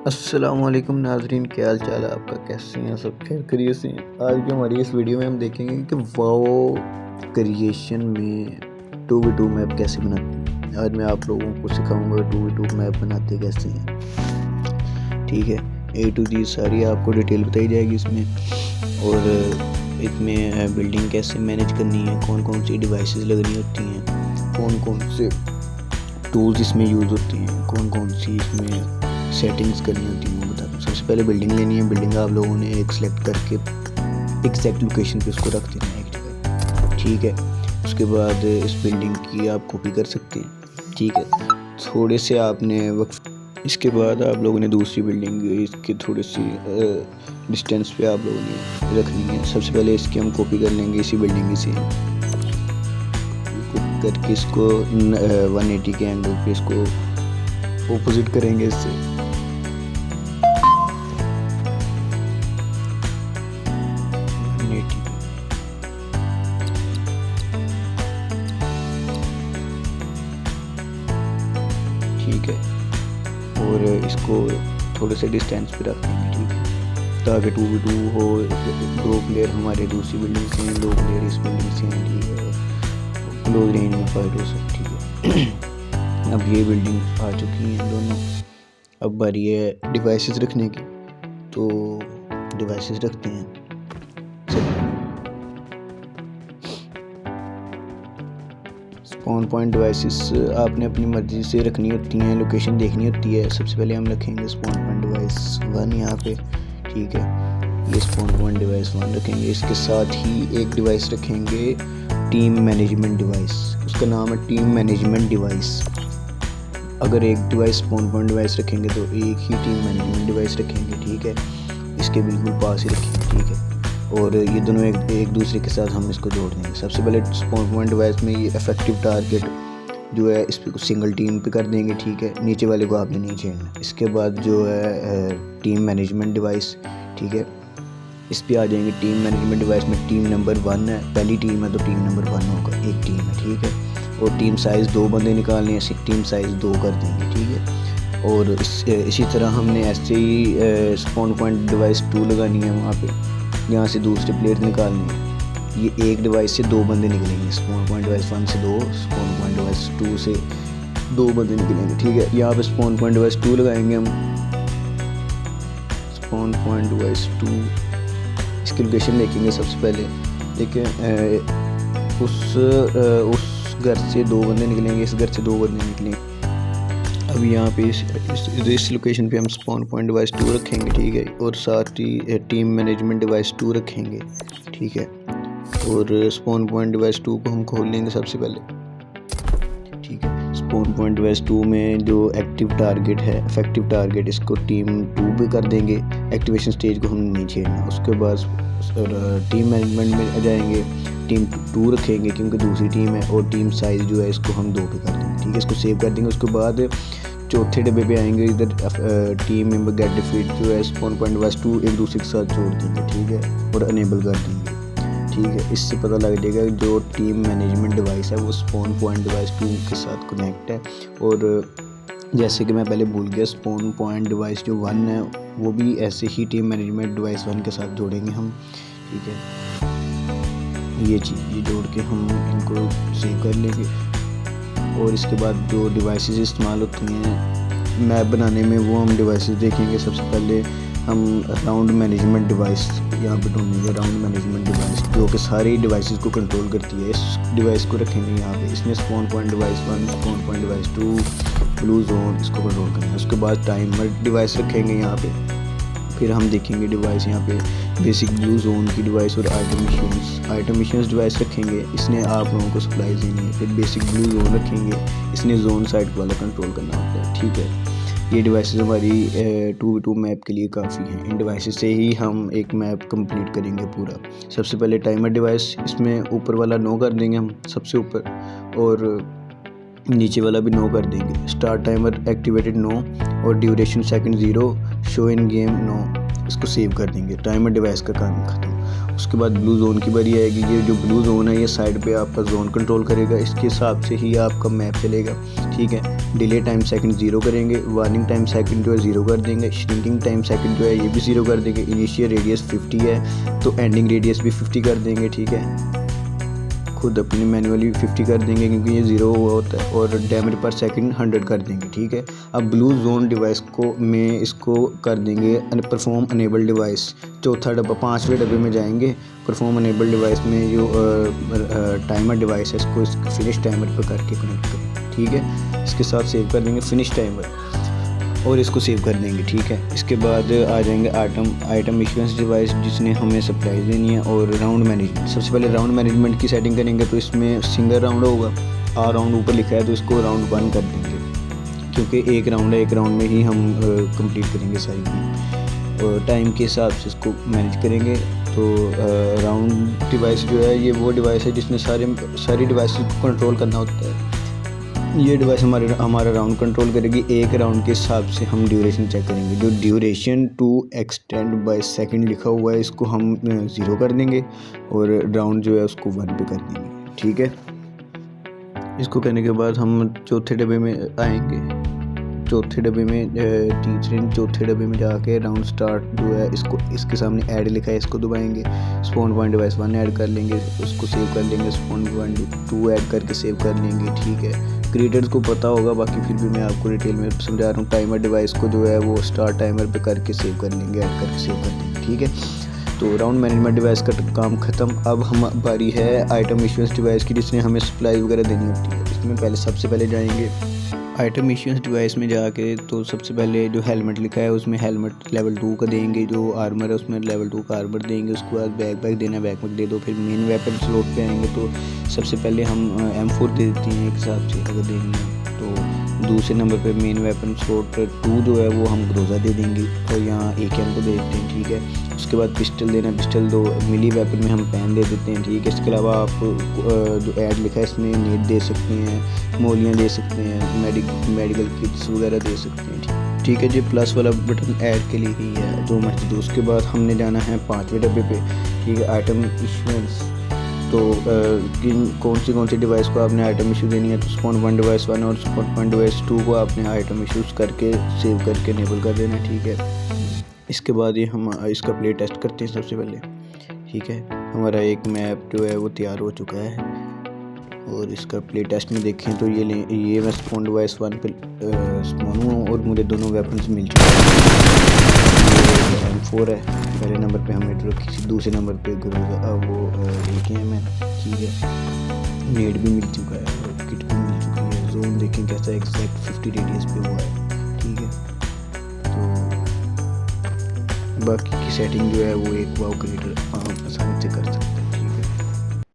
अस्सलामुअलैकुम नाजरीन, क्या हाल चाल है आपका? कैसे हैं सब? खैर खैरियत से हैं। आज की हमारी इस वीडियो में हम देखेंगे कि वाओ क्रिएशन में 2v2 मैप कैसे बनाते हैं। आज मैं आप लोगों को सिखाऊंगा 2v2 मैप बनाते कैसे हैं। ठीक है, A to Z सारी आपको डिटेल बताई जाएगी इसमें, और इसमें बिल्डिंग कैसे मैनेज करनी है, कौन कौन सी डिवाइसेस लगनी होती हैं, कौन कौन से टूल्स इसमें यूज़ होती हैं, कौन कौन सी इसमें सेटिंग्स करनी होती है, वो बता दूँ। सबसे पहले बिल्डिंग लेनी है। बिल्डिंग आप लोगों ने एक सेलेक्ट करके एग्जैक्ट लोकेशन पे उसको रख देना है एक जगह। ठीक है, उसके बाद इस बिल्डिंग की आप कॉपी कर सकते हैं। ठीक है, थोड़े से आपने वक्त, इसके बाद आप लोगों ने दूसरी बिल्डिंग इसके थोड़ी सी डिस्टेंस पे आप लोगों ने रखनी है। सबसे पहले इसकी हम कॉपी कर लेंगे इसी बिल्डिंग से, करके इसको 180 के एंगल पे इसको ऑपोजिट करेंगे इससे। ठीक है, और इसको थोड़े से डिस्टेंस पे रख देंगे। ठीक है, ताकि 2v2 हो। 2 प्लेयर हमारे दूसरी बिल्डिंग से हैं, 2 प्लेयर इस बिल्डिंग से हैं। ठीक है, क्लोज रेंज में फाइट हो सकती है। अब ये बिल्डिंग आ चुकी हैं दोनों। अब बारी है डिवाइसेस रखने की, तो डिवाइसेस रखते हैं। स्पॉन पॉइंट डिवाइसेस आपने अपनी मर्जी से रखनी होती हैं, लोकेशन देखनी होती है। सबसे पहले हम रखेंगे स्पॉन पॉइंट डिवाइस 1 यहाँ पे। ठीक है, ये स्पॉन पॉइंट डिवाइस 1 रखेंगे। इसके साथ ही एक डिवाइस रखेंगे टीम मैनेजमेंट डिवाइस, उसका नाम है टीम मैनेजमेंट डिवाइस। अगर एक डिवाइस स्पॉन पॉइंट डिवाइस रखेंगे तो एक ही टीम मैनेजमेंट डिवाइस रखेंगे। ठीक है, इसके बिल्कुल पास ही रखेंगे। ठीक है, और ये दोनों एक दूसरे के साथ हम इसको जोड़ देंगे। सबसे पहले स्पॉन पॉइंट डिवाइस में ये इफेक्टिव टारगेट जो है इस पर सिंगल टीम पे कर देंगे। ठीक है, नीचे वाले को आपने नहीं छेड़ना। इसके बाद जो है टीम मैनेजमेंट डिवाइस, ठीक है, इस पे आ जाएंगे। टीम मैनेजमेंट डिवाइस में टीम नंबर 1 है, पहली टीम है तो टीम नंबर 1 होगा, एक टीम है। ठीक है, और टीम साइज़ 2 बंदे निकालने हैं, टीम साइज़ 2 कर देंगे। ठीक है, और इसी तरह हमने ऐसे ही स्पॉन पॉइंट डिवाइस 2 लगानी है वहाँ पे, यहाँ से दूसरे प्लेयर निकालने हैं। ये एक डिवाइस से 2 बंदे निकलेंगे। स्पॉन पॉइंट डिवाइस 1 से 2, स्पॉन पॉइंट डिवाइस 2 से 2 बंदे निकलेंगे। ठीक है, यहाँ पे स्पॉन पॉइंट डिवाइस 2 लगाएंगे हम। स्पॉन पॉइंट डिवाइस 2, इसकी लोकेशन देखेंगे सबसे पहले। देखिए, उस घर से 2 बंदे निकलेंगे, इस घर से 2 बंदे निकलेंगे। अब यहाँ पे इस लोकेशन पे हम स्पॉन पॉइंट डिवाइस 2 रखेंगे। ठीक है, और साथ ही टीम मैनेजमेंट डिवाइस 2 रखेंगे। ठीक है, और स्पॉन पॉइंट डिवाइस 2 को हम खोल लेंगे सबसे पहले। ठीक है, स्पॉन पॉइंट डिवाइस 2 में जो एक्टिव टारगेट है, इफेक्टिव टारगेट, इसको टीम 2 पे कर देंगे। एक्टिवेशन स्टेज को हम नहीं छेड़ना। उसके बाद टीम मैनेजमेंट में आ जाएंगे, टीम 2 रखेंगे क्योंकि दूसरी टीम है, और टीम साइज़ जो है इसको हम 2 पे कर देंगे। ठीक है, इसको सेव कर देंगे। उसके बाद चौथे डब्बे पे आएंगे, इधर टीम मेंबर गेट डिफीट जो है स्पॉन पॉइंट डिवाइस 2 एक दूसरे के साथ जोड़ देंगे। ठीक है, और अनेबल कर देंगे। ठीक है, इससे पता लग जाएगा जो टीम मैनेजमेंट डिवाइस है वो स्पॉन पॉइंट डिवाइस 2 के साथ कनेक्ट है। और जैसे कि मैं पहले भूल गया, स्पॉन पॉइंट डिवाइस जो 1 है वो भी ऐसे ही टीम मैनेजमेंट डिवाइस 1 के साथ जोड़ेंगे हम। ठीक है, ये जोड़ के हम इनको सेव कर लेंगे। और इसके बाद जो डिवाइसेस इस्तेमाल होती हैं मैप बनाने में, वो हम डिवाइसेस देखेंगे। सबसे पहले हम राउंड मैनेजमेंट डिवाइस यहाँ पे ढूंढेंगे। राउंड मैनेजमेंट डिवाइस जो कि सारी डिवाइसेस को कंट्रोल करती है, इस डिवाइस को रखेंगे यहाँ पे। इसमें spawn point device 1, spawn point device 2, blue zone, इसको कंट्रोल करना है। उसके बाद टाइमर डिवाइस रखेंगे यहाँ पे। फिर हम देखेंगे डिवाइस यहाँ पे बेसिक ब्लू जोन की डिवाइस और आइटम मिशंस डिवाइस रखेंगे। इसने आप लोगों को सप्लाई देनी है। फिर बेसिक ब्लू जोन रखेंगे, इसने जोन साइड वाला कंट्रोल करना होता है। ठीक है, ये डिवाइसेस हमारी 2v2 मैप के लिए काफ़ी हैं। इन डिवाइसेस से ही हम एक मैप कंप्लीट करेंगे पूरा। सबसे पहले टाइमर डिवाइस, इसमें ऊपर वाला नो कर देंगे हम सबसे ऊपर, और नीचे वाला भी नो कर देंगे। स्टार्ट टाइमर एक्टिवेटेड नो, और duration second 0, show in game no, इसको सेव कर देंगे। टाइमर डिवाइस का काम खत्म। उसके बाद ब्लू जोन की बारी आएगी। ये जो ब्लू जोन है ये साइड पे आपका जोन कंट्रोल करेगा, इसके हिसाब से ही आपका मैप चलेगा। ठीक है, डिले टाइम सेकंड 0 करेंगे, वार्निंग टाइम सेकंड जो है 0 कर देंगे, श्रिंकिंग टाइम सेकंड जो है ये भी 0 कर देंगे। इनिशियल रेडियस 50 है तो एंडिंग रेडियस भी 50 कर देंगे, ठीक है। खुद अपनी मैनुअली 50 कर देंगे क्योंकि ये 0 हुआ होता है, और डायमीटर पर सेकंड 100 कर देंगे, ठीक है। अब ब्लू जोन डिवाइस को में इसको कर देंगे परफॉर्म अनेबल डिवाइस, चौथा डब्बा 5वें डब्बे में जाएंगे। परफॉर्म अनेबल डिवाइस में जो टाइमर डिवाइस है इसको फिनिश टाइमर पर करके कनेक्ट करें, ठीक है। इसके साथ सेव कर देंगे फिनिश टाइमर और इसको सेव कर देंगे, ठीक है। इसके बाद आ जाएंगे आइटम इश्यूएंस डिवाइस जिसने हमें सप्लाई देनी है, और राउंड मैनेजमेंट। सबसे पहले राउंड मैनेजमेंट की सेटिंग करेंगे तो इसमें सिंगल राउंड होगा, राउंड ऊपर लिखा है तो इसको राउंड 1 कर देंगे क्योंकि एक राउंड है, एक राउंड में ही हम कंप्लीट करेंगे सारी की। और टाइम के हिसाब से इसको मैनेज करेंगे। तो राउंड डिवाइस जो है ये वो डिवाइस है जिसने सारी डिवाइस को कंट्रोल करना होता है। ये डिवाइस हमारा राउंड कंट्रोल करेगी। एक राउंड के हिसाब से हम ड्यूरेशन चेक करेंगे। जो duration to extend by second लिखा हुआ है इसको हम 0 कर देंगे, और राउंड जो है उसको 1 पे कर देंगे, ठीक है। इसको करने के बाद हम चौथे डब्बे में आएंगे। चौथे डब्बे में चौथे डब्बे में जाके राउंड स्टार्ट जो है इसको इसके सामने ऐड लिखा है इसको दबाएंगे। स्पॉन पॉइंट डिवाइस 1 ऐड कर लेंगे, उसको सेव कर लेंगे। स्पॉन पॉइंट 2 ऐड करके सेव कर लेंगे, ठीक है। क्रिएटर्स को पता होगा, बाकी फिर भी मैं आपको डिटेल में समझा रहा हूँ। टाइमर डिवाइस को जो है वो स्टार्ट टाइमर पे करके सेव कर लेंगे, ऐड करके सेव कर लेंगे, ठीक है। तो राउंड मैनेजमेंट डिवाइस का काम ख़त्म। अब हम बारी है आइटम इश्यूएंस डिवाइस की जिसने हमें सप्लाई वगैरह देनी होती है। इसमें सबसे पहले जाएंगे आइटम इश्यूएंस डिवाइस में जाके, तो सबसे पहले जो हेलमेट लिखा है उसमें हेलमेट लेवल 2 का देंगे। जो आर्मर है उसमें लेवल 2 का आर्मर देंगे। उसके बाद बैक देना है, बैक दे दो। फिर मेन वेपन स्लॉट पे आएंगे तो सबसे पहले हम M4 दे देते हैं एक हिसाब से अगर देंगे। तो दूसरे नंबर पे मेन वेपन स्लॉट 2 जो है वो हम ग्रोजा दे देंगे, और यहाँ AKM को दे देते हैं, ठीक है। उसके बाद पिस्टल देना, पिस्टल 2 मिली वेपन में हम पैन दे देते हैं, ठीक है। इसके अलावा आप जो ऐड लिखा है इसमें नेट दे सकते हैं, मोलियाँ दे सकते हैं, मेडिकल किट्स वगैरह दे सकते हैं, ठीक है जी। प्लस वाला बटन ऐड के लिए ही है, जो मर्जी दो। उसके बाद हमने जाना है 5वें डब्बे पे, ठीक है। आइटम इश्यूएंस, तो कौन सी डिवाइस को आपने आइटम इशू देनी है, तो स्पॉन पॉइंट डिवाइस 1 और स्पॉन पॉइंट डिवाइस 2 को आपने आइटम इशूज़ करके सेव करके इनेबल कर देना, ठीक है। इसके बाद ये हम इसका प्ले टेस्ट करते हैं सबसे पहले, ठीक है। हमारा एक मैप जो है वो तैयार हो चुका है, और इसका प्ले टेस्ट में देखें तो ये मैं स्पॉन डिवाइस 1 पे स्पॉन हूँ और मुझे दोनों वेपन्स मिल चुके हैं। M4 है पहले नंबर पे, हमने रखी थी। दूसरे नंबर पे वो AKM है, ठीक है। नेट भी मिल चुका है और किट भी मिल चुकी है। जोन देखें कैसा एग्जैक्ट 50 रेडियस पे हुआ है, ठीक है। तो बाकी की सेटिंग जो है वो एक वाव क्रिएटर